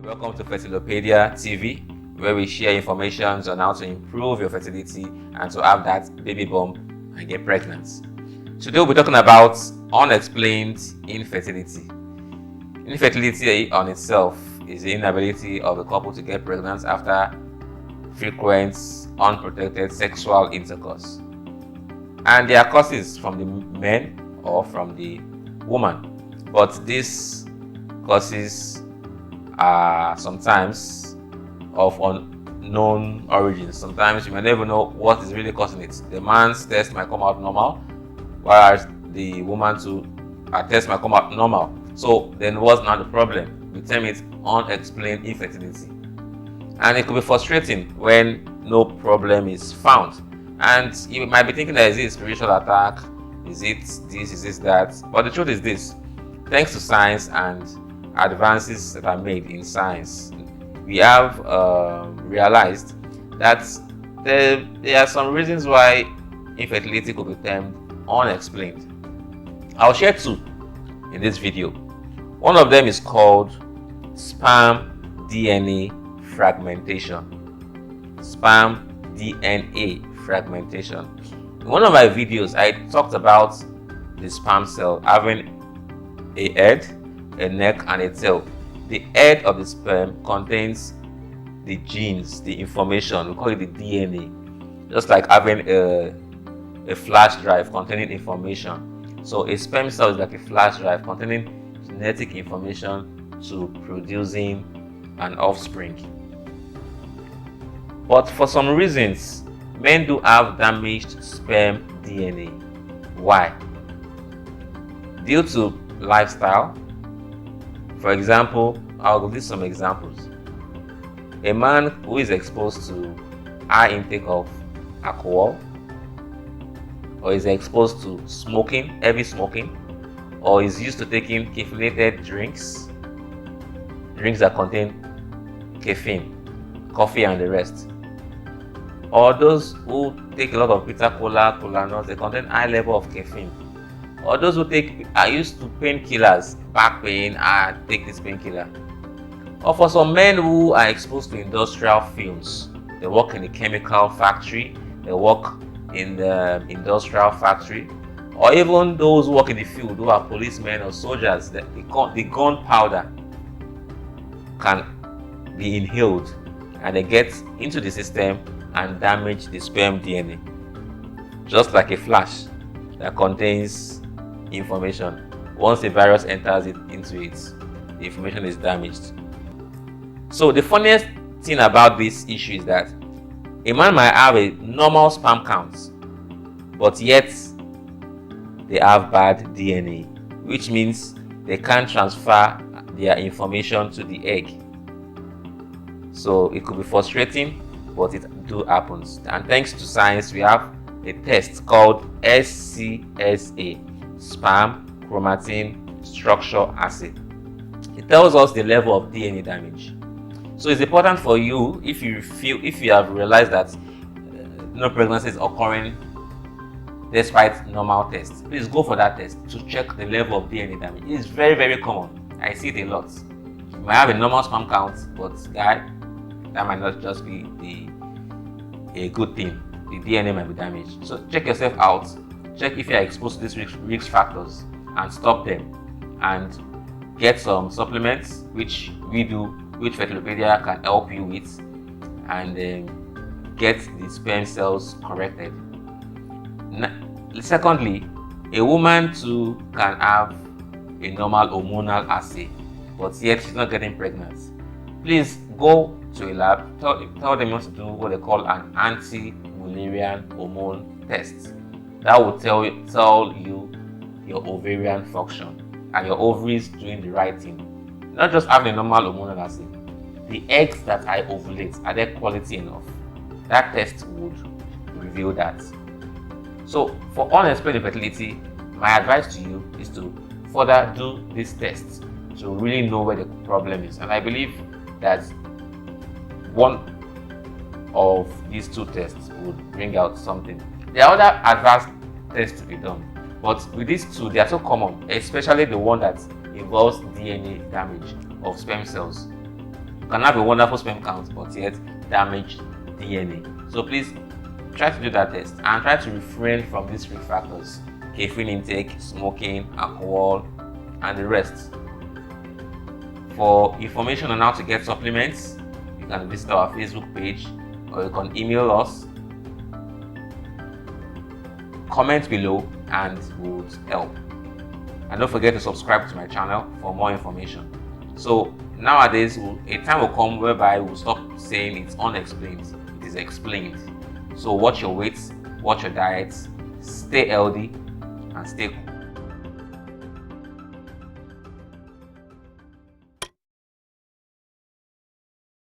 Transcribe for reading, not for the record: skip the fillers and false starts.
Welcome to Fertilopedia TV, where we share information on how to improve your fertility and to have that baby bump and get pregnant. Today we'll be talking about unexplained infertility. Infertility on itself is the inability of a couple to get pregnant after frequent unprotected sexual intercourse. And there are causes from the men or from the woman, but these causes are sometimes of unknown origins. Sometimes you may never know what is really causing it. The man's test might come out normal, whereas the woman's test might come out normal. So then what's now the problem? We term it unexplained infertility. And it could be frustrating when no problem is found. And you might be thinking that is it a spiritual attack? Is it this? Is this that? But the truth is this: thanks to science and advances that are made in science, we have realized that there are some reasons why infertility could be termed unexplained. I'll share two in this video. One of them is called sperm DNA fragmentation. Sperm DNA fragmentation. In one of my videos, I talked about the sperm cell having a head, a neck, and a tail. The head of the sperm contains the genes, the information. We call it the DNA. Just like having a flash drive containing information. So a sperm cell is like a flash drive containing genetic information to producing an offspring. But for some reasons, men do have damaged sperm DNA. Why? Due to lifestyle. For example, I'll give some examples. A man who is exposed to high intake of alcohol, or is exposed to smoking, heavy smoking, or is used to taking caffeinated drinks that contain caffeine, coffee and the rest, or those who take a lot of bitter cola, cola nuts, they contain high level of caffeine, or those who are used to painkillers, back pain, take this painkiller. Or for some men who are exposed to industrial fumes, they work in a chemical factory, they work in the industrial factory, or even those who work in the field who are policemen or soldiers, the gunpowder can be inhaled and they get into the system and damage the sperm DNA. Just like a flash that contains information. Once the virus enters into it, the information is damaged. So the funniest thing about this issue is that a man might have a normal sperm count, but yet they have bad DNA, which means they can't transfer their information to the egg. So it could be frustrating, but it do happens. And thanks to science, we have a test called SCSA, sperm chromatin structure assay. It tells us the level of DNA damage. So it's important for you, if you have realized that no pregnancy is occurring despite normal tests, please go for that test to check the level of DNA damage. It is very, very common. I see it a lot. You might have a normal sperm count, but that might not just be a good thing. The DNA might be damaged. So check yourself out. Check if you are exposed to these risk factors and stop them, and get some supplements which Fertilopedia can help you with, and get the sperm cells corrected. Secondly, a woman too can have a normal hormonal assay, but yet she's not getting pregnant. Please go to a lab, tell them what to do what they call an anti-Mullerian hormone test. That will tell you your ovarian function and your ovaries doing the right thing. Not just having a normal hormonal assay. The eggs that I ovulate, are they quality enough? That test would reveal that. So for unexplained infertility, my advice to you is to further do these tests to really know where the problem is. And I believe that one of these two tests would bring out something. There are other advanced tests to be done, but with these two, they are so common, especially the one that involves DNA damage of sperm cells. You can have a wonderful sperm count but yet damaged DNA. So please try to do that test and try to refrain from these risk factors: caffeine intake, smoking, alcohol, and the rest. For information on how to get supplements, you can visit our Facebook page or you can email us. Comment below and we'll help. And don't forget to subscribe to my channel for more information. So nowadays, a time will come whereby we'll stop saying it's unexplained, it is explained. So watch your weight, watch your diet, stay healthy, and stay cool.